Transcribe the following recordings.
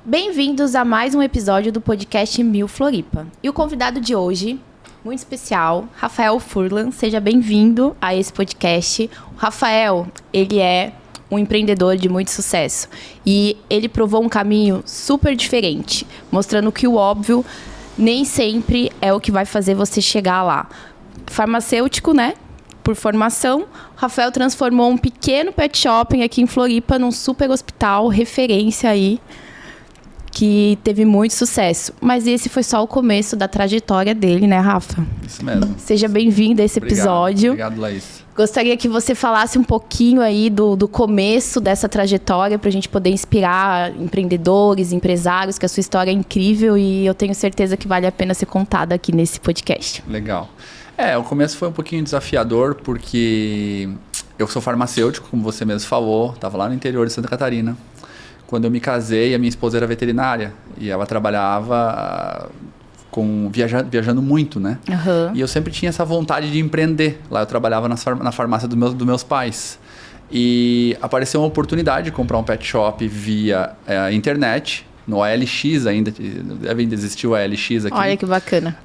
Bem-vindos a mais um episódio do podcast Mil Floripa. E o convidado de hoje, muito especial, Rafael Furlan. Seja bem-vindo a esse podcast. O Rafael, ele é um empreendedor de muito sucesso. E ele provou um caminho super diferente, mostrando que o óbvio nem sempre é o que vai fazer você chegar lá. Farmacêutico, né? Por formação, o Rafael transformou um pequeno pet shopping aqui em Floripa num super hospital, referência aí, que teve muito sucesso. Mas esse foi só o começo da trajetória dele, né, Rafa? Isso mesmo. Seja bem-vindo a esse episódio. Obrigado, Laís. Gostaria que você falasse um pouquinho aí do começo dessa trajetória para a gente poder inspirar empreendedores, empresários, que a sua história é incrível e eu tenho certeza que vale a pena ser contada aqui nesse podcast. Legal. O começo foi um pouquinho desafiador porque eu sou farmacêutico, como você mesmo falou, estava lá no interior de Santa Catarina. Quando eu me casei, a minha esposa era veterinária e ela trabalhava viajando muito, né? Uhum. E eu sempre tinha essa vontade de empreender. Lá eu trabalhava na farmácia dos meus pais. E apareceu uma oportunidade de comprar um pet shop via internet, no OLX ainda, deve ainda existir o OLX aqui. Olha que bacana.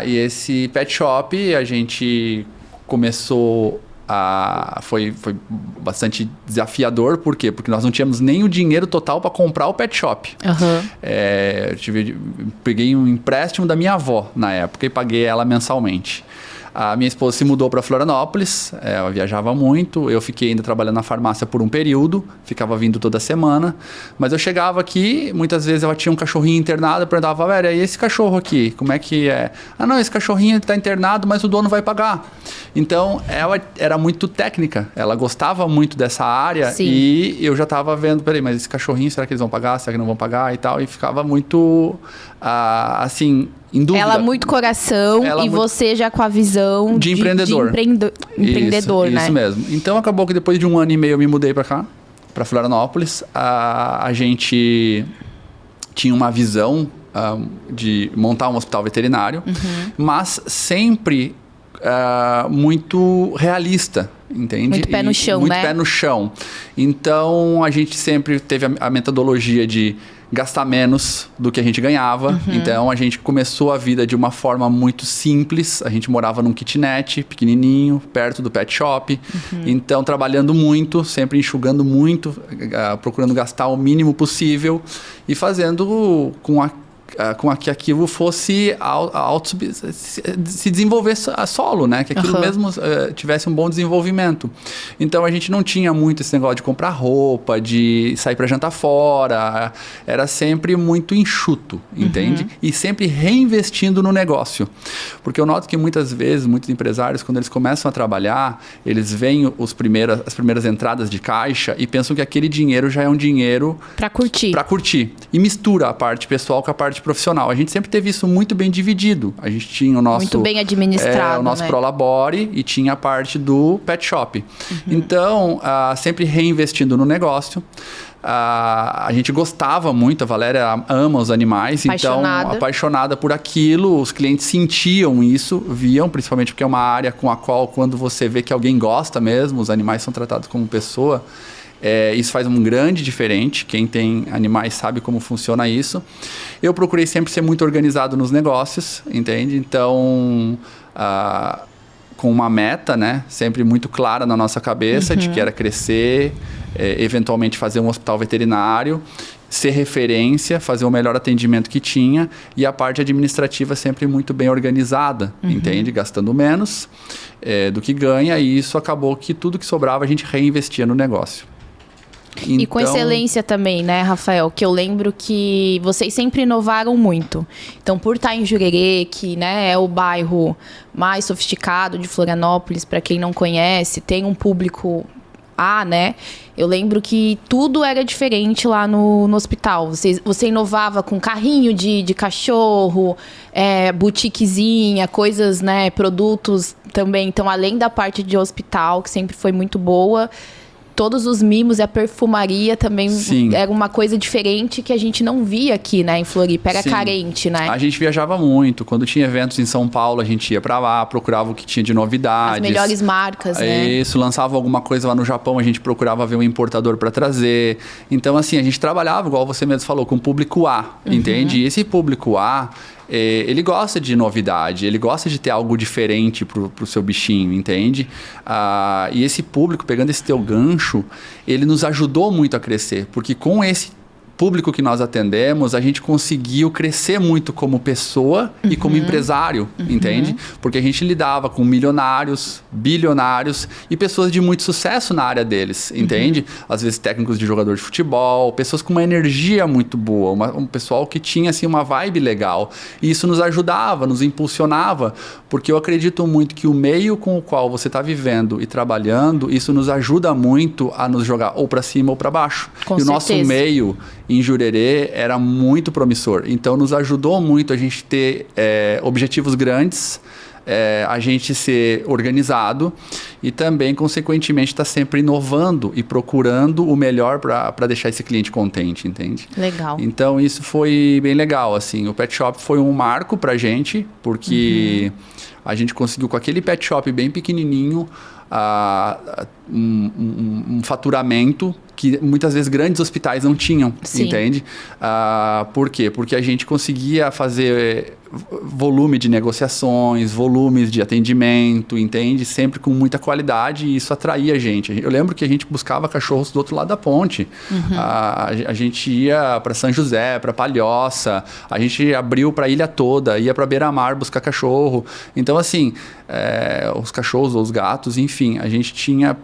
E esse pet shop a gente começou foi bastante desafiador. Por quê? Porque nós não tínhamos nem o dinheiro total para comprar o pet shop. Uhum. Peguei um empréstimo da minha avó na época e paguei ela mensalmente. A minha esposa se mudou para Florianópolis, ela viajava muito, eu fiquei ainda trabalhando na farmácia por um período, ficava vindo toda semana, mas eu chegava aqui, muitas vezes ela tinha um cachorrinho internado, eu perguntava, velho, e esse cachorro aqui, como é que é? Não, esse cachorrinho está internado, mas o dono vai pagar. Então, ela era muito técnica, ela gostava muito dessa área. Sim. E eu já estava vendo, peraí, mas esse cachorrinho, será que eles vão pagar? Será que não vão pagar e tal? E ficava muito, assim, em dúvida. Ela muito coração você já com a visão de empreendedor. Empreendedor, né? Isso mesmo. Então, acabou que depois de 1 ano e meio eu me mudei para cá, para Florianópolis. A gente tinha uma visão de montar um hospital veterinário, mas sempre muito realista, entende? Muito pé no chão, muito pé no chão. Então, a gente sempre teve a metodologia de gastar menos do que a gente ganhava. Uhum. Então, a gente começou a vida de uma forma muito simples. A gente morava num kitnet pequenininho, perto do pet shop. Uhum. Então, trabalhando muito, sempre enxugando muito, procurando gastar o mínimo possível e fazendo com que aquilo fosse se desenvolver solo, né? Que aquilo mesmo tivesse um bom desenvolvimento. Então, a gente não tinha muito esse negócio de comprar roupa, de sair para jantar fora. Era sempre muito enxuto, entende? E sempre reinvestindo no negócio. Porque eu noto que muitas vezes, muitos empresários, quando eles começam a trabalhar, eles veem as primeiras entradas de caixa e pensam que aquele dinheiro já é um dinheiro para curtir. E mistura a parte pessoal com a parte profissional. A gente sempre teve isso muito bem dividido. A gente tinha o nosso... Muito bem administrado, o nosso Prolabore e tinha a parte do pet shop. Uhum. Então, sempre reinvestindo no negócio. A gente gostava muito, a Valéria ama os animais, então apaixonada por aquilo, os clientes sentiam isso, viam, principalmente porque é uma área com a qual, quando você vê que alguém gosta mesmo, os animais são tratados como pessoa, isso faz um grande diferente. Quem tem animais sabe como funciona isso. Eu procurei sempre ser muito organizado nos negócios, entende? Então, com uma meta, né? Sempre muito clara na nossa cabeça, de que era crescer, eventualmente fazer um hospital veterinário, ser referência, fazer o melhor atendimento que tinha, e a parte administrativa sempre muito bem organizada, entende? Gastando menos do que ganha, e isso acabou que tudo que sobrava a gente reinvestia no negócio. Então... E com excelência também, né, Rafael? Que eu lembro que vocês sempre inovaram muito. Então, por estar em Jurerê, que, né, é o bairro mais sofisticado de Florianópolis, para quem não conhece, tem um público né? Eu lembro que tudo era diferente lá no hospital. Você inovava com carrinho de cachorro, boutiquezinha, coisas, né, produtos também. Então, além da parte de hospital, que sempre foi muito boa, todos os mimos e a perfumaria também Sim. era uma coisa diferente que a gente não via aqui, né, em Floripa. Era Sim. carente, né? A gente viajava muito. Quando tinha eventos em São Paulo, a gente ia pra lá, procurava o que tinha de novidades. As melhores marcas, né? Isso, lançava alguma coisa lá no Japão, a gente procurava ver um importador para trazer. Então, assim, a gente trabalhava, igual você mesmo falou, com o público A, entende? E esse público A, ele gosta de novidade, ele gosta de ter algo diferente pro seu bichinho, entende? E esse público, pegando esse teu gancho, ele nos ajudou muito a crescer, porque com esse público que nós atendemos, a gente conseguiu crescer muito como pessoa e como empresário, entende? Porque a gente lidava com milionários, bilionários e pessoas de muito sucesso na área deles, entende? Às vezes técnicos de jogador de futebol, pessoas com uma energia muito boa, um pessoal que tinha assim uma vibe legal. E isso nos ajudava, nos impulsionava, porque eu acredito muito que o meio com o qual você está vivendo e trabalhando, isso nos ajuda muito a nos jogar ou para cima ou para baixo. Com e o certeza. nosso meio em Jurerê era muito promissor. Então, nos ajudou muito a gente ter objetivos grandes, a gente ser organizado e também, consequentemente, estar sempre inovando e procurando o melhor para deixar esse cliente contente, entende? Legal. Então, isso foi bem legal, assim. O Pet Shop foi um marco pra gente, porque a gente conseguiu, com aquele Pet Shop bem pequenininho, um faturamento que muitas vezes grandes hospitais não tinham, Sim. entende? Por quê? Porque a gente conseguia fazer volume de negociações, volumes de atendimento, entende? Sempre com muita qualidade, e isso atraía a gente. Eu lembro que a gente buscava cachorros do outro lado da ponte. A gente ia para São José, para Palhoça, a gente abriu para a ilha toda, ia para Beira-Mar buscar cachorro. Então, assim, os cachorros ou os gatos, enfim, a gente tinha...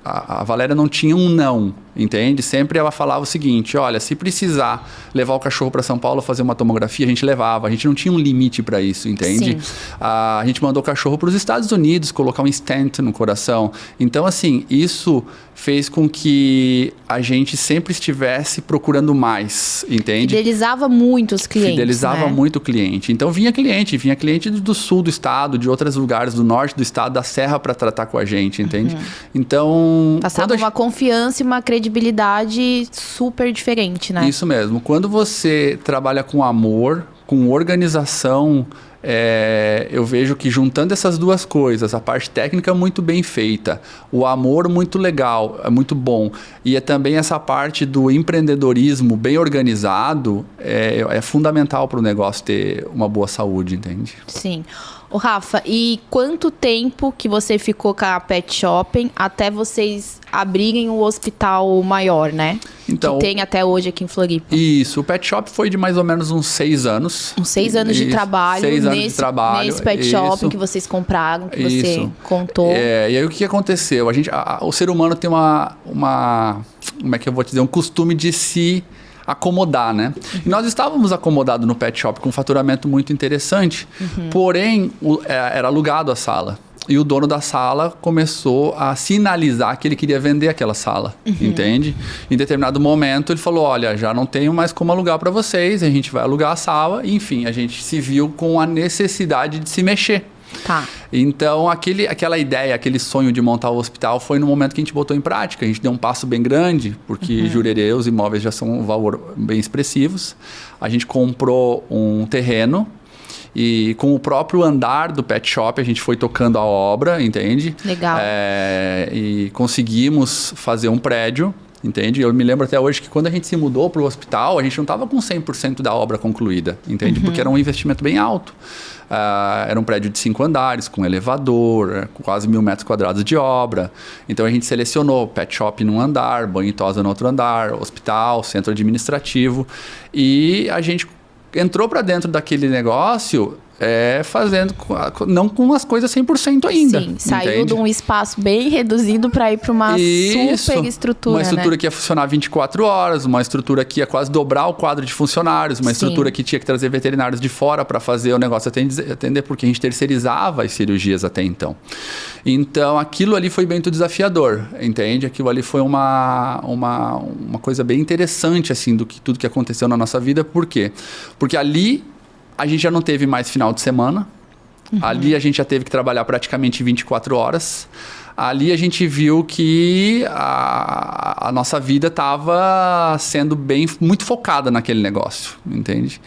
A Valéria não tinha um não, entende? Sempre ela falava o seguinte: olha, se precisar levar o cachorro para São Paulo fazer uma tomografia, a gente levava. A gente não tinha um limite para isso, entende? A gente mandou o cachorro para os Estados Unidos, colocar um stent no coração. Então, assim, isso fez com que a gente sempre estivesse procurando mais, entende? Fidelizava muito os clientes, Fidelizava né? muito o cliente. Então, vinha cliente do sul do estado, de outros lugares do norte do estado, da serra, para tratar com a gente, entende? Então... Passava uma confiança e uma credibilidade super diferente, né? Isso mesmo. Quando você trabalha com amor, com organização, eu vejo que juntando essas duas coisas, a parte técnica muito bem feita, o amor muito legal, é muito bom, e também essa parte do empreendedorismo bem organizado, é fundamental para o negócio ter uma boa saúde, entende? Sim. Ô, Rafa, e quanto tempo que você ficou com a Pet Shopping até vocês abrirem o hospital maior, né? Então, que tem até hoje aqui em Floripa. Isso, o Pet Shop foi de mais ou menos uns 6 anos. Uns 6 anos de trabalho. 6 anos de trabalho. Nesse Pet Shopping que vocês compraram, que você contou. E aí o que aconteceu? O ser humano tem como é que eu vou te dizer? Um costume de se acomodar, né? E nós estávamos acomodados no Pet Shop com um faturamento muito interessante, porém era alugado a sala. E o dono da sala começou a sinalizar que ele queria vender aquela sala, entende? Em determinado momento ele falou: olha, já não tenho mais como alugar para vocês, a gente vai alugar a sala. E, enfim, a gente se viu com a necessidade de se mexer. Tá. Então, aquela ideia, aquele sonho de montar o hospital foi no momento que a gente botou em prática. A gente deu um passo bem grande, porque Jurerê, os imóveis já são um valor bem expressivos. A gente comprou um terreno e com o próprio andar do Pet Shop a gente foi tocando a obra, entende? Legal. E conseguimos fazer um prédio, entende? Eu me lembro até hoje que quando a gente se mudou para o hospital, a gente não estava com 100% da obra concluída, entende? Porque era um investimento bem alto. Era um prédio de 5 andares, com elevador, com quase 1.000 metros quadrados de obra. Então a gente selecionou Pet Shop num andar, banho e tosa no outro andar, hospital, centro administrativo. E a gente entrou para dentro daquele negócio fazendo, não com as coisas 100% ainda. Sim, saiu de um espaço bem reduzido para ir para uma super estrutura. Uma estrutura que ia funcionar 24 horas, uma estrutura que ia quase dobrar o quadro de funcionários, uma estrutura que tinha que trazer veterinários de fora para fazer o negócio atender, porque a gente terceirizava as cirurgias até então. Então, aquilo ali foi bem desafiador, entende? Aquilo ali foi uma coisa bem interessante, assim, tudo que aconteceu na nossa vida. Por quê? Porque ali a gente já não teve mais final de semana, Ali a gente já teve que trabalhar praticamente 24 horas. Ali a gente viu que a nossa vida estava sendo muito focada naquele negócio, entende?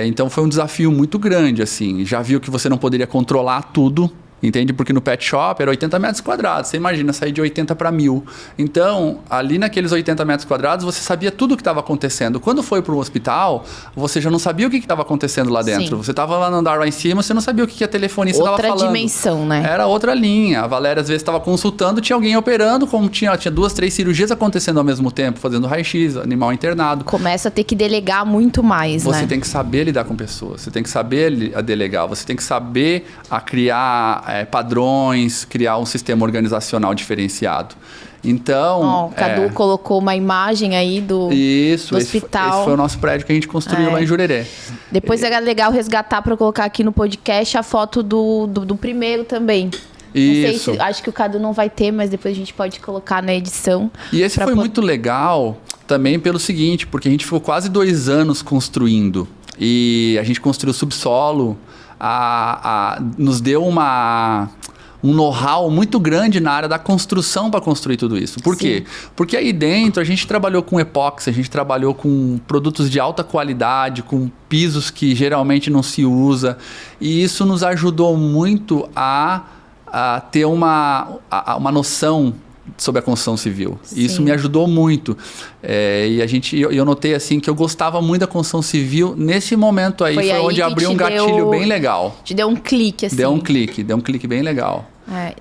Então foi um desafio muito grande, assim. Já viu que você não poderia controlar tudo, entende? Porque no pet shop era 80 metros quadrados. Você imagina sair de 80 para 1.000. Então, ali naqueles 80 metros quadrados, você sabia tudo o que estava acontecendo. Quando foi para o hospital, você já não sabia o que estava acontecendo lá dentro. Sim. Você estava lá no andar lá em cima, você não sabia o que a telefonista estava falando. Outra dimensão, né? Era outra linha. A Valéria, às vezes, estava consultando, tinha alguém operando, como tinha 2, 3 cirurgias acontecendo ao mesmo tempo, fazendo raio-x, animal internado. Começa a ter que delegar muito mais, né? Você tem que saber lidar com pessoas, você tem que saber a delegar, você tem que saber criar padrões, criar um sistema organizacional diferenciado. Então... O Cadu colocou uma imagem aí do hospital. Esse foi o nosso prédio que a gente construiu lá em Jurerê. Depois era legal resgatar para colocar aqui no podcast a foto do primeiro também. Isso. Não sei acho que o Cadu não vai ter, mas depois a gente pode colocar na edição. E esse foi muito legal também pelo seguinte, porque a gente ficou quase 2 anos construindo. E a gente construiu o subsolo, nos deu um know-how muito grande na área da construção para construir tudo isso. Por quê? Porque aí dentro a gente trabalhou com epóxi, a gente trabalhou com produtos de alta qualidade, com pisos que geralmente não se usa. E isso nos ajudou muito a ter uma noção sobre a construção civil. Sim. Isso me ajudou muito. Eu notei assim que eu gostava muito da construção civil. Nesse momento aí foi onde abriu um gatilho bem legal. Te deu um clique, assim. Deu um clique bem legal.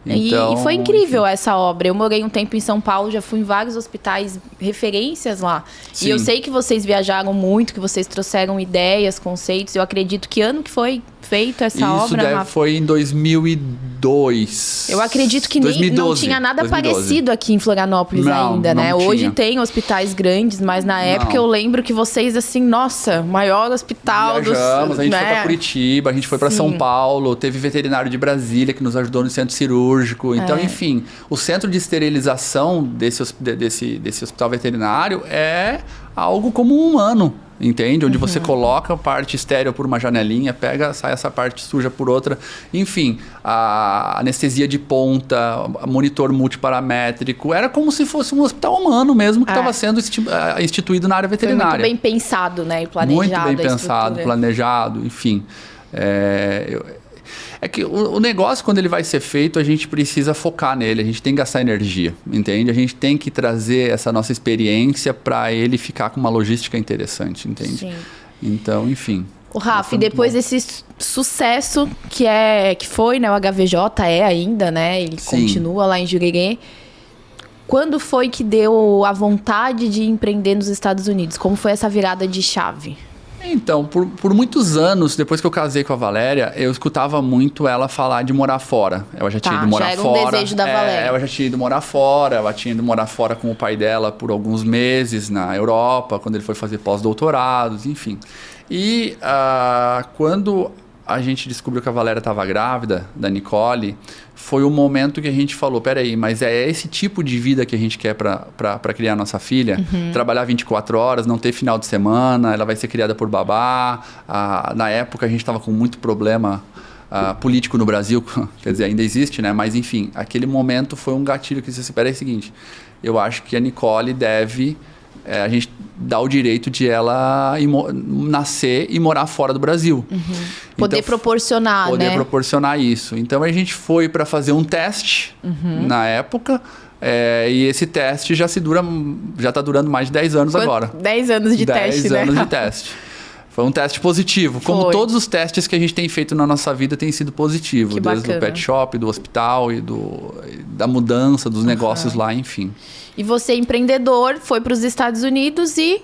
Então, e foi incrível essa obra. Eu morei um tempo em São Paulo, já fui em vários hospitais, referências lá. Sim. E eu sei que vocês viajaram muito, que vocês trouxeram ideias, conceitos. Eu acredito que ano que foi feita essa obra, Rafa? Foi em 2002. Eu acredito que 2012, não tinha nada 2012. Parecido aqui em Florianópolis ainda, né? Hoje tem hospitais grandes, mas na época eu lembro que vocês, assim, nossa, maior hospital Viajamos, a gente foi pra Curitiba, a gente foi pra São Paulo, teve veterinário de Brasília que nos ajudou no centro cirúrgico. Então, enfim, o centro de esterilização desse hospital veterinário é algo como um humano, entende? Onde você coloca a parte estéril por uma janelinha, sai essa parte suja por outra. Enfim, a anestesia de ponta, monitor multiparamétrico. Era como se fosse um hospital humano mesmo que estava sendo instituído na área veterinária. Foi muito bem pensado, né? E planejado. Muito bem pensado, planejado, enfim. É que o negócio, quando ele vai ser feito, a gente precisa focar nele, a gente tem que gastar energia, entende? A gente tem que trazer essa nossa experiência para ele ficar com uma logística interessante, entende? Sim. Então, enfim. O Rafa, e depois desse sucesso que foi, né? O HVJ ainda, né? Ele continua lá em Jurerê. Quando foi que deu a vontade de empreender nos Estados Unidos? Como foi essa virada de chave? Então, por muitos anos, depois que eu casei com a Valéria, eu escutava muito ela falar de morar fora. Ela já tinha ido morar fora. Já era um desejo da Valéria. Ela já tinha ido morar fora. Ela tinha ido morar fora com o pai dela por alguns meses na Europa, quando ele foi fazer pós-doutorados, enfim. E quando a gente descobriu que a Valéria estava grávida, da Nicole, foi o momento que a gente falou, peraí, mas é esse tipo de vida que a gente quer para criar nossa filha? Trabalhar 24 horas, não ter final de semana, ela vai ser criada por babá. Na época a gente estava com muito problema político no Brasil, quer dizer, ainda existe, né? Mas enfim, aquele momento foi um gatilho que disse assim, peraí, é o seguinte, eu acho que a Nicole deve... a gente dá o direito de ela nascer e morar fora do Brasil. Poder proporcionar, né? Poder proporcionar isso. Então, a gente foi para fazer um teste na época. E esse teste já está durando mais de 10 anos agora. 10 anos de teste, né? 10 anos de teste. Foi um teste positivo. Como todos os testes que a gente tem feito na nossa vida têm sido positivos. Desde o pet shop, do hospital e da mudança dos negócios lá, enfim. E você, empreendedor, foi para os Estados Unidos e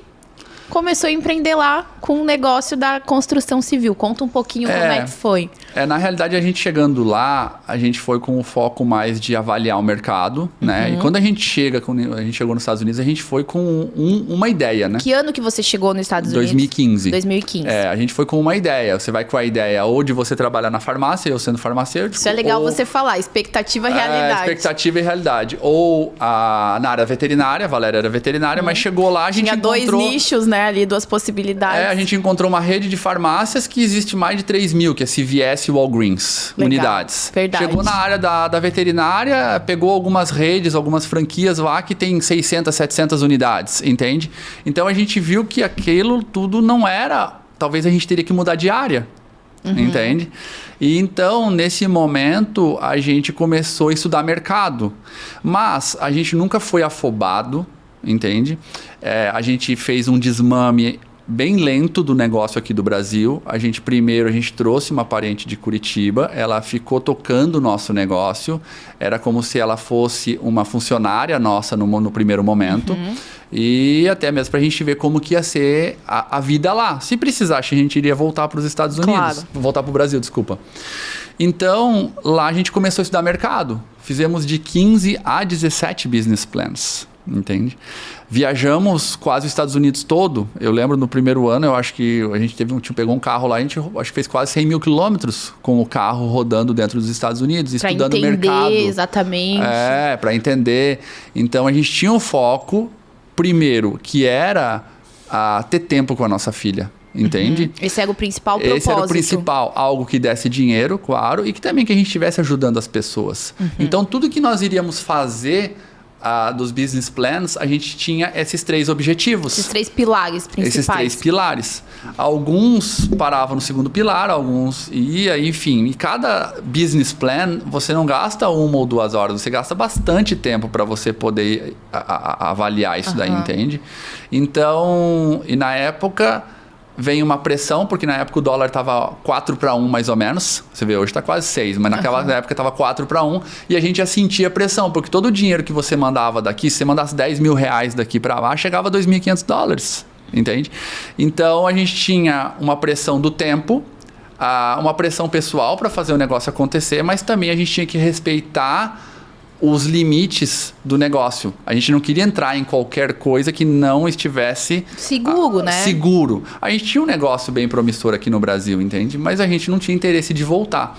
começou a empreender lá com o negócio da construção civil. Conta um pouquinho como é que foi. Na realidade, a gente chegando lá, a gente foi com o foco mais de avaliar o mercado, né? E quando a gente chegou nos Estados Unidos, a gente foi com uma ideia, né? Que ano que você chegou nos Estados Unidos? 2015. 2015. A gente foi com uma ideia. Você vai com a ideia ou de você trabalhar na farmácia, eu sendo farmacêutico. Isso é legal você falar, expectativa e realidade. Expectativa e realidade. Ou na área veterinária, a Valéria era veterinária, mas chegou lá, a gente encontrou... Tinha 2 nichos, né? Ali, 2 possibilidades. A gente encontrou uma rede de farmácias que existe mais de 3.000, que é CVS UPS e Walgreens, Legal. unidades. Verdade. Chegou na área da veterinária, pegou algumas redes, algumas franquias lá que tem 600, 700 unidades, entende? Então a gente viu que aquilo tudo não era... Talvez a gente teria que mudar de área, entende? E então, nesse momento, a gente começou a estudar mercado. Mas a gente nunca foi afobado, entende? A gente fez um desmame bem lento do negócio aqui do Brasil. A gente trouxe uma parente de Curitiba, ela ficou tocando o nosso negócio, era como se ela fosse uma funcionária nossa no primeiro momento, e até mesmo para a gente ver como que ia ser a vida lá. Se precisasse, a gente iria voltar para os Estados Unidos, Claro. voltar para o Brasil, desculpa. Então, lá a gente começou a estudar mercado, fizemos de 15 a 17 business plans. Entende? Viajamos quase os Estados Unidos todo. Eu lembro no primeiro ano, eu acho que a gente pegou um carro lá, a gente acho que fez quase 100 mil quilômetros com o carro rodando dentro dos Estados Unidos, estudando o mercado. Para entender exatamente. Para entender. Então a gente tinha um foco, primeiro, que era ter tempo com a nossa filha. Entende? Esse era o principal propósito. Esse era o principal, algo que desse dinheiro, claro, e que também que a gente estivesse ajudando as pessoas. Então tudo que nós iríamos fazer dos business plans, a gente tinha esses 3 objetivos. Esses 3 pilares principais. Esses 3 pilares. Alguns paravam no segundo pilar, alguns ia, enfim. E cada business plan, você não gasta 1 ou 2 horas, você gasta bastante tempo para você poder avaliar isso daí, entende? Então, e na época... Vem uma pressão, porque na época o dólar estava 4-1 mais ou menos. Você vê, hoje está quase 6, mas naquela época estava 4-1. E a gente já sentia pressão, porque todo o dinheiro que você mandava daqui, se você mandasse 10 mil reais daqui para lá, chegava a $2.500, entende? Então a gente tinha uma pressão do tempo, uma pressão pessoal para fazer o negócio acontecer, mas também a gente tinha que respeitar os limites do negócio. A gente não queria entrar em qualquer coisa que não estivesse... Seguro, né? Seguro. A gente tinha um negócio bem promissor aqui no Brasil, entende? Mas a gente não tinha interesse de voltar.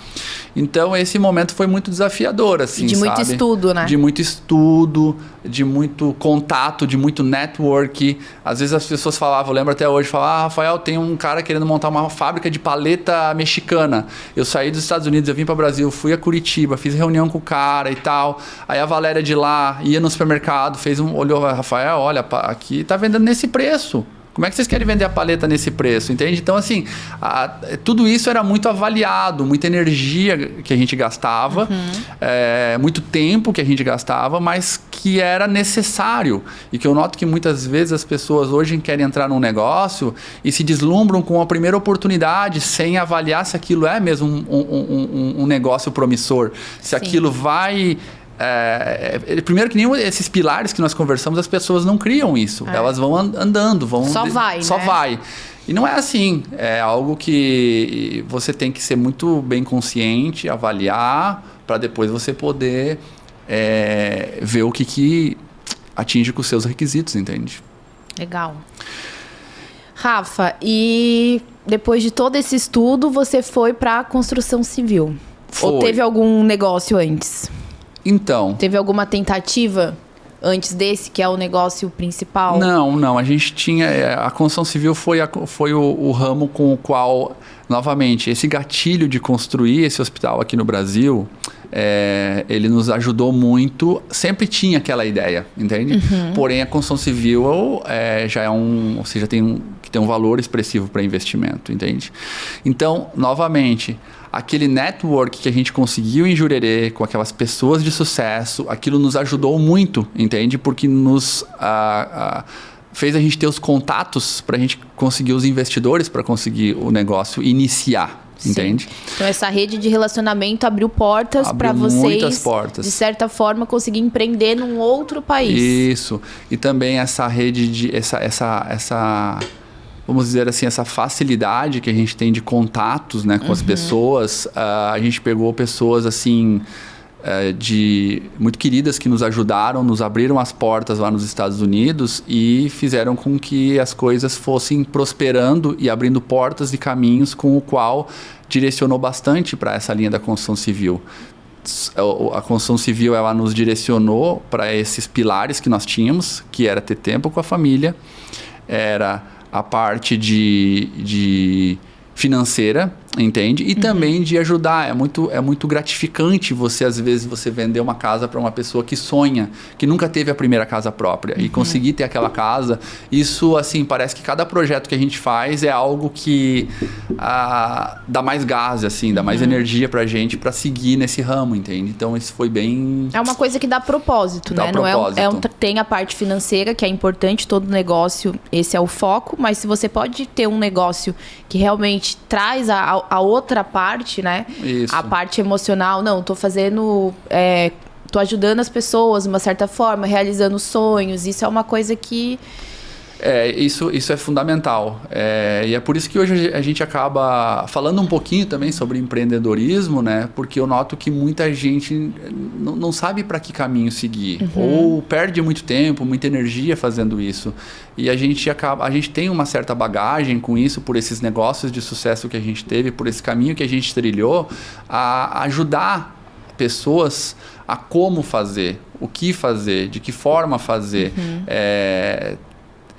Então, esse momento foi muito desafiador, assim, de muito estudo, né? De muito estudo, de muito contato, de muito network. Às vezes as pessoas falavam, eu lembro até hoje, Rafael, tem um cara querendo montar uma fábrica de paleta mexicana. Eu saí dos Estados Unidos, eu vim para o Brasil, fui a Curitiba, fiz reunião com o cara e tal. Aí a Valéria de lá ia no supermercado, olhou, Rafael, olha, aqui tá vendendo nesse preço. Como é que vocês querem vender a paleta nesse preço, entende? Então, assim, tudo isso era muito avaliado, muita energia que a gente gastava, muito tempo que a gente gastava, mas que era necessário. E que eu noto que muitas vezes as pessoas hoje querem entrar num negócio e se deslumbram com a primeira oportunidade sem avaliar se aquilo é mesmo um negócio promissor, se aquilo vai... primeiro que nem esses pilares que nós conversamos, as pessoas não criam isso. Elas vão andando, Só vai. E não é assim. É algo que você tem que ser muito bem consciente, avaliar, para depois você poder ver o que atinge com os seus requisitos, entende? Legal. Rafa, e depois de todo esse estudo, você foi para a construção civil? Ou teve algum negócio antes? Então... Teve alguma tentativa antes desse, que é o negócio principal? Não. A gente tinha... A construção civil foi o ramo com o qual, novamente, esse gatilho de construir esse hospital aqui no Brasil, ele nos ajudou muito. Sempre tinha aquela ideia, entende? Porém, a construção civil já é ou seja, tem um valor expressivo para investimento, entende? Então, novamente... Aquele network que a gente conseguiu em Jurerê, com aquelas pessoas de sucesso, aquilo nos ajudou muito, entende? Porque nos fez a gente ter os contatos para a gente conseguir os investidores para conseguir o negócio iniciar, entende? Então, essa rede de relacionamento abriu portas para vocês, muitas portas. De certa forma, conseguir empreender num outro país. Isso. E também essa rede de... vamos dizer assim, essa facilidade que a gente tem de contatos, né, com as pessoas. A gente pegou pessoas assim, muito queridas que nos ajudaram, nos abriram as portas lá nos Estados Unidos e fizeram com que as coisas fossem prosperando e abrindo portas e caminhos, com o qual direcionou bastante para essa linha da construção civil. A construção civil, ela nos direcionou para esses pilares que nós tínhamos, que era ter tempo com a família, era... a parte de financeira, entende? E também de ajudar. É muito gratificante você, às vezes, você vender uma casa para uma pessoa que sonha, que nunca teve a primeira casa própria e conseguir ter aquela casa. Isso, assim, parece que cada projeto que a gente faz é algo que dá mais gás, assim, dá mais energia pra gente pra seguir nesse ramo, entende? Então, isso foi bem... É uma coisa que dá propósito, né? Não tem a parte financeira, que é importante, todo negócio, esse é o foco, mas se você pode ter um negócio que realmente traz a outra parte, né? Isso. A parte emocional, não, tô fazendo... tô ajudando as pessoas de uma certa forma, realizando sonhos, isso é uma coisa que... Isso é fundamental. E é por isso que hoje a gente acaba falando um pouquinho também sobre empreendedorismo, né? Porque eu noto que muita gente não sabe para que caminho seguir. Ou perde muito tempo, muita energia fazendo isso. E a gente tem uma certa bagagem com isso, por esses negócios de sucesso que a gente teve, por esse caminho que a gente trilhou, a ajudar pessoas a como fazer, o que fazer, de que forma fazer.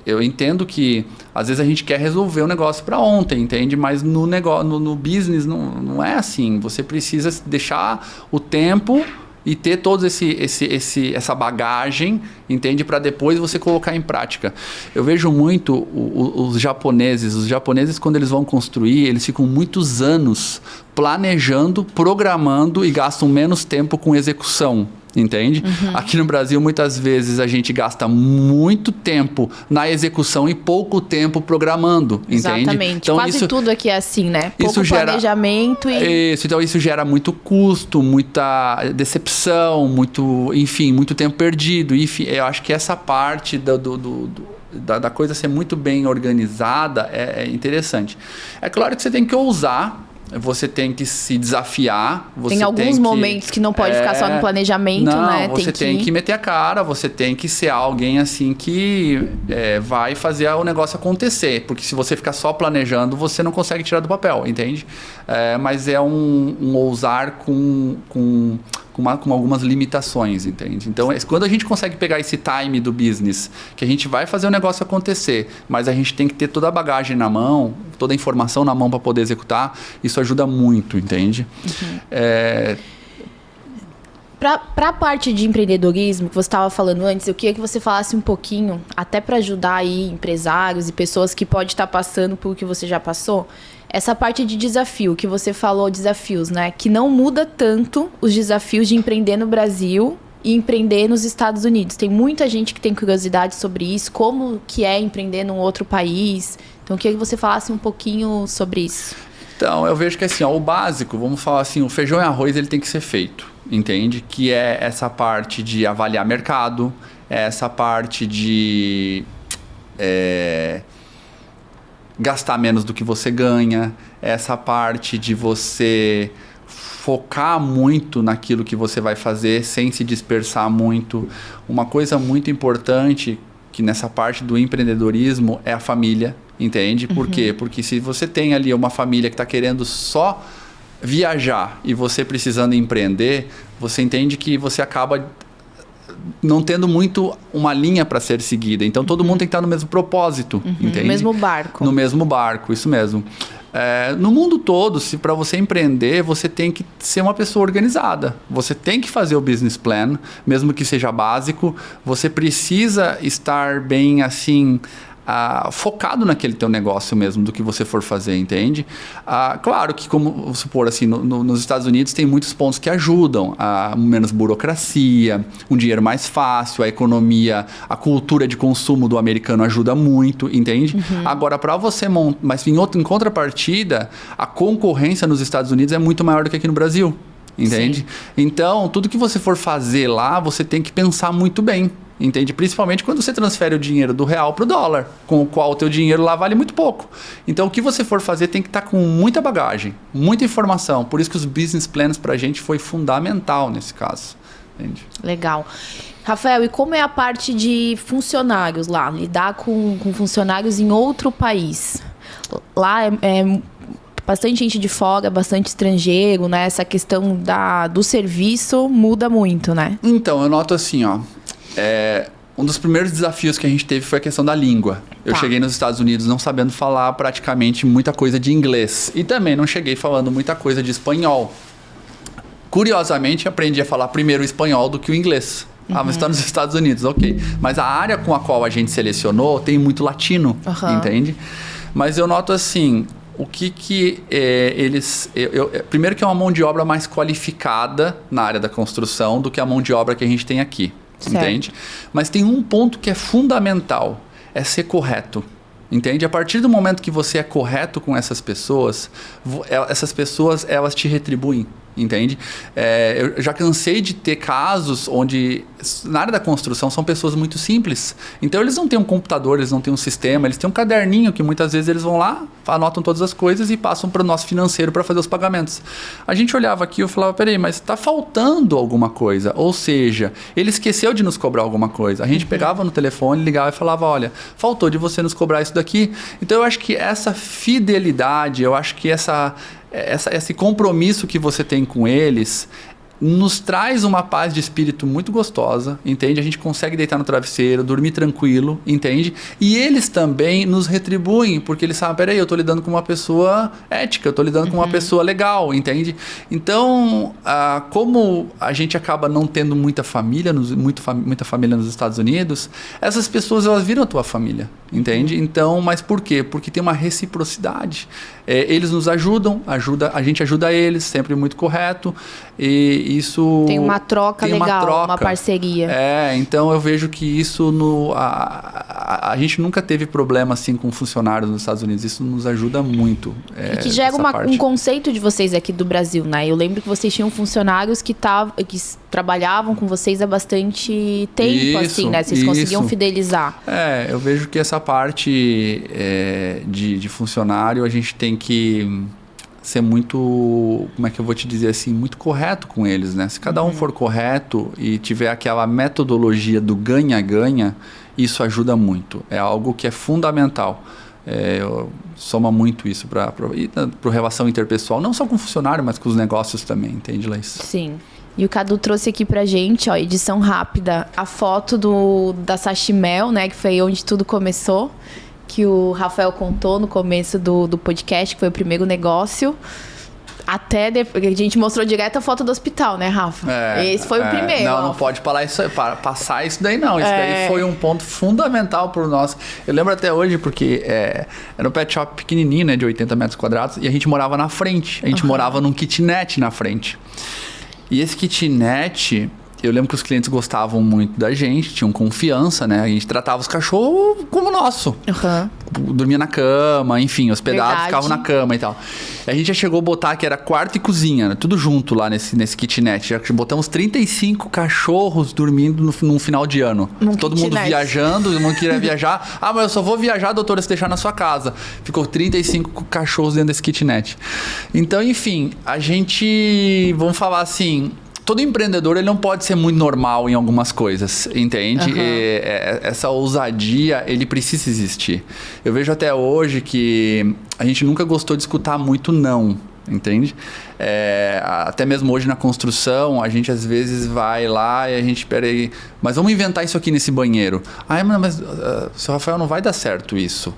Eu entendo que às vezes a gente quer resolver o negócio para ontem, entende? Mas no business não é assim. Você precisa deixar o tempo e ter toda essa bagagem, entende? Para depois você colocar em prática. Eu vejo muito os japoneses. Os japoneses, quando eles vão construir, eles ficam muitos anos planejando, programando e gastam menos tempo com execução. Entende? Aqui no Brasil, muitas vezes, a gente gasta muito tempo na execução e pouco tempo programando, entende? Exatamente. Então, quase tudo aqui é assim, né? Pouco planejamento então isso gera muito custo, muita decepção, muito tempo perdido. Enfim, eu acho que essa parte da coisa ser muito bem organizada é interessante. É claro que você tem que ousar. Você tem que se desafiar. Tem alguns momentos que não pode ficar só no planejamento, né? Você tem que meter a cara, você tem que ser alguém assim que vai fazer o negócio acontecer. Porque se você ficar só planejando, você não consegue tirar do papel, entende? Mas é um ousar com algumas limitações, entende? Então, quando a gente consegue pegar esse time do business, que a gente vai fazer o negócio acontecer, mas a gente tem que ter toda a bagagem na mão, toda a informação na mão para poder executar, isso ajuda muito, entende? Para a parte de empreendedorismo, que você estava falando antes, eu queria que você falasse um pouquinho, até para ajudar aí empresários e pessoas que podem estar passando por o que você já passou, essa parte de desafio, que você falou, desafios, né? Que não muda tanto os desafios de empreender no Brasil e empreender nos Estados Unidos. Tem muita gente que tem curiosidade sobre isso, como que é empreender num outro país. Então, eu queria que você falasse um pouquinho sobre isso. Então, eu vejo que assim, o básico, vamos falar assim, o feijão e arroz ele tem que ser feito, entende? Que é essa parte de avaliar mercado, essa parte de... gastar menos do que você ganha, essa parte de você focar muito naquilo que você vai fazer sem se dispersar muito. Uma coisa muito importante que nessa parte do empreendedorismo é a família, entende? Por quê? Porque se você tem ali uma família que está querendo só viajar e você precisando empreender, você entende que você acaba não tendo muito uma linha para ser seguida. Então, todo mundo tem que estar no mesmo propósito, entende? No mesmo barco. No mesmo barco, isso mesmo. No mundo todo, se para você empreender, você tem que ser uma pessoa organizada. Você tem que fazer o business plan, mesmo que seja básico. Você precisa estar bem, assim... focado naquele teu negócio mesmo, do que você for fazer, entende? Claro que, como vou supor assim, nos Estados Unidos tem muitos pontos que ajudam, menos burocracia, um dinheiro mais fácil, a economia, a cultura de consumo do americano ajuda muito, entende? Agora, para você mas em contrapartida, a concorrência nos Estados Unidos é muito maior do que aqui no Brasil, entende? Sim. Então, tudo que você for fazer lá, você tem que pensar muito bem. Entende? Principalmente quando você transfere o dinheiro do real para o dólar, com o qual o teu dinheiro lá vale muito pouco. Então, o que você for fazer tem que estar com muita bagagem, muita informação. Por isso que os business plans para a gente foi fundamental nesse caso. Entende? Legal. Rafael, e como é a parte de funcionários lá? Lidar com funcionários em outro país? Lá é bastante gente de fora, bastante estrangeiro, né? Essa questão do serviço muda muito, né? Então, eu noto assim, ó. Um dos primeiros desafios que a gente teve foi a questão da língua. Eu cheguei nos Estados Unidos não sabendo falar praticamente muita coisa de inglês. E também não cheguei falando muita coisa de espanhol. Curiosamente, aprendi a falar primeiro o espanhol do que o inglês. Ah, mas está nos Estados Unidos, ok. Mas a área com a qual a gente selecionou tem muito latino, entende? Mas eu noto assim, o que eles... primeiro que é uma mão de obra mais qualificada na área da construção do que a mão de obra que a gente tem aqui, entende? Mas tem um ponto que é fundamental, é ser correto. Entende? A partir do momento que você é correto com essas pessoas elas te retribuem. Entende? Eu já cansei de ter casos onde, na área da construção, são pessoas muito simples. Então, eles não têm um computador, eles não têm um sistema, eles têm um caderninho que muitas vezes eles vão lá, anotam todas as coisas e passam para o nosso financeiro para fazer os pagamentos. A gente olhava aqui e falava, peraí, mas está faltando alguma coisa. Ou seja, ele esqueceu de nos cobrar alguma coisa. A gente pegava no telefone, ligava e falava, olha, faltou de você nos cobrar isso daqui. Então, eu acho que essa fidelidade, eu acho que esse compromisso que você tem com eles nos traz uma paz de espírito muito gostosa, entende? A gente consegue deitar no travesseiro, dormir tranquilo, entende? E eles também nos retribuem, porque eles sabem, peraí, eu tô lidando com uma pessoa ética, eu tô lidando com uma pessoa legal, entende? Então, como a gente acaba não tendo muita família nos Estados Unidos, essas pessoas, elas viram a tua família, entende? Então, mas por quê? Porque tem uma reciprocidade. Eles nos ajudam, a gente ajuda eles, sempre muito correto, e isso... Tem uma troca legal, uma parceria. Então eu vejo que isso... A gente nunca teve problema assim com funcionários nos Estados Unidos, isso nos ajuda muito. E que gera um conceito de vocês aqui do Brasil, né? Eu lembro que vocês tinham funcionários que trabalhavam com vocês há bastante tempo, assim, né? Vocês conseguiam fidelizar. Eu vejo que essa parte de funcionário, a gente tem que ser muito, como é que eu vou te dizer assim, muito correto com eles, né? Se cada um for correto e tiver aquela metodologia do ganha-ganha, isso ajuda muito. É algo que é fundamental. Soma muito isso para relação interpessoal, não só com o funcionário, mas com os negócios também, entende, Laís? Sim. E o Cadu trouxe aqui pra gente, ó, edição rápida, a foto da Sashimel, né, que foi onde tudo começou, que o Rafael contou no começo do podcast, que foi o primeiro negócio. Até depois, a gente mostrou direto a foto do hospital, né, Rafa? Esse foi o primeiro. Não pode passar isso daí, não. Isso daí foi um ponto fundamental para o nosso. Eu lembro até hoje, porque era um pet shop pequenininho, né, de 80 metros quadrados, e a gente morava na frente. A gente morava num kitnet na frente. E esse kitnet, eu lembro que os clientes gostavam muito da gente, tinham confiança, né? A gente tratava os cachorros como nosso. Dormia na cama, enfim, hospedados, ficavam na cama e tal. A gente já chegou a botar que era quarto e cozinha, né? Tudo junto lá nesse kitnet. Já botamos 35 cachorros dormindo num final de ano. Todo mundo viajando, todo mundo queria viajar. Ah, mas eu só vou viajar, doutora, se deixar na sua casa. Ficou 35 cachorros dentro desse kitnet. Então, enfim, a gente, vamos falar assim... Todo empreendedor, ele não pode ser muito normal em algumas coisas, entende? Essa ousadia, ele precisa existir. Eu vejo até hoje que a gente nunca gostou de escutar muito não, entende? Até mesmo hoje na construção, a gente às vezes vai lá e a gente, peraí, mas vamos inventar isso aqui nesse banheiro. Mas seu Rafael, não vai dar certo isso.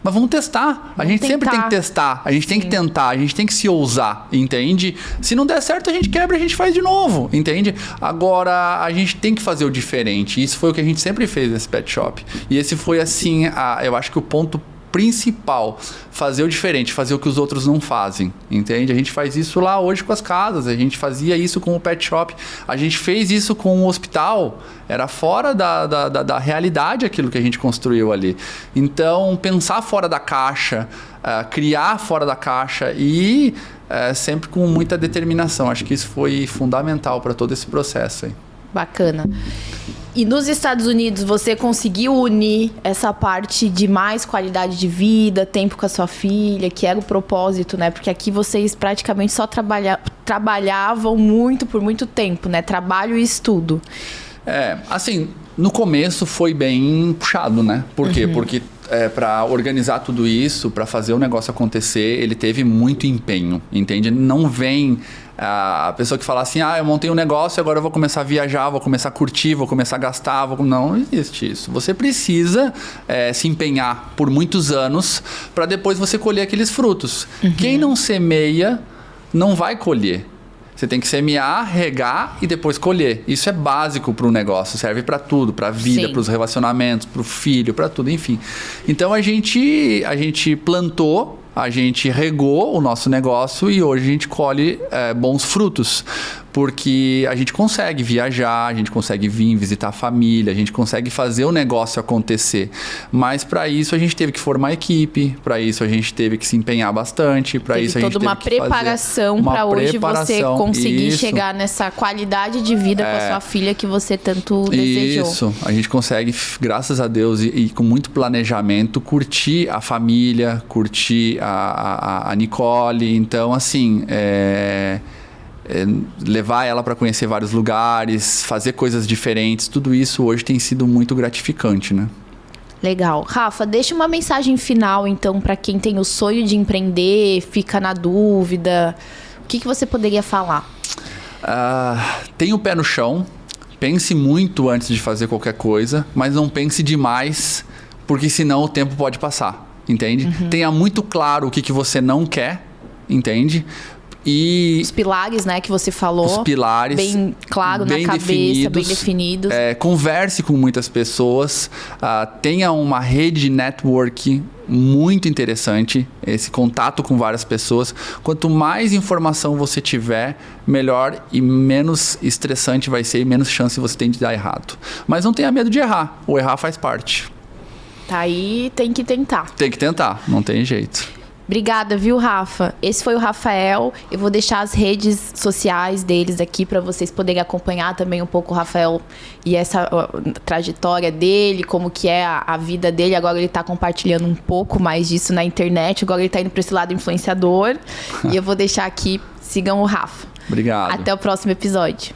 Mas vamos testar. A gente sempre tem que testar. A gente tem que tentar. A gente tem que se ousar, entende? Se não der certo, a gente quebra, a gente faz de novo, entende? Agora, a gente tem que fazer o diferente. Isso foi o que a gente sempre fez nesse pet shop. E esse foi, assim, eu acho que o ponto principal, fazer o diferente, fazer o que os outros não fazem, entende? A gente faz isso lá hoje com as casas, a gente fazia isso com o pet shop, a gente fez isso com o hospital, era fora da realidade aquilo que a gente construiu ali. Então, pensar fora da caixa, criar fora da caixa e sempre com muita determinação, acho que isso foi fundamental para todo esse processo aí. Bacana. E nos Estados Unidos, você conseguiu unir essa parte de mais qualidade de vida, tempo com a sua filha, que era o propósito, né? Porque aqui vocês praticamente só trabalhavam por muito tempo, né? Trabalho e estudo. Assim, no começo foi bem puxado, né? Por quê? Porque para organizar tudo isso, para fazer o negócio acontecer, ele teve muito empenho, entende? Não vem a pessoa que fala assim, eu montei um negócio e agora eu vou começar a viajar, vou começar a curtir, vou começar a gastar. Não existe isso. Você precisa se empenhar por muitos anos para depois você colher aqueles frutos. Quem não semeia, não vai colher. Você tem que semear, regar e depois colher. Isso é básico para o negócio, serve para tudo, para a vida, para os relacionamentos, para o filho, para tudo, enfim. Então a gente plantou, a gente regou o nosso negócio e hoje a gente colhe bons frutos. Porque a gente consegue viajar, a gente consegue vir visitar a família, a gente consegue fazer o negócio acontecer. Mas para isso a gente teve que formar a equipe, para isso a gente teve que se empenhar bastante, para isso a gente teve que fazer toda uma preparação para hoje você conseguir chegar nessa qualidade de vida com a sua filha que você tanto desejou. Isso, a gente consegue, graças a Deus e com muito planejamento, curtir a família, curtir a Nicole. Então, assim, levar ela para conhecer vários lugares, fazer coisas diferentes, tudo isso hoje tem sido muito gratificante, né? Legal. Rafa, deixa uma mensagem final, então, para quem tem o sonho de empreender, fica na dúvida. O que você poderia falar? Tenha o pé no chão, pense muito antes de fazer qualquer coisa, mas não pense demais, porque senão o tempo pode passar, entende? Tenha muito claro o que você não quer, entende? E os pilares, né, que você falou. Os pilares. Bem claro na cabeça, bem definidos. Converse com muitas pessoas. Tenha uma rede de network muito interessante. Esse contato com várias pessoas. Quanto mais informação você tiver, melhor e menos estressante vai ser e menos chance você tem de dar errado. Mas não tenha medo de errar. O errar faz parte. Tá aí, tem que tentar. Tem que tentar, não tem jeito. Obrigada, viu, Rafa? Esse foi o Rafael. Eu vou deixar as redes sociais deles aqui para vocês poderem acompanhar também um pouco o Rafael e essa trajetória dele, como que é a vida dele. Agora ele está compartilhando um pouco mais disso na internet. Agora ele está indo para esse lado influenciador. E eu vou deixar aqui, sigam o Rafa. Obrigado. Até o próximo episódio.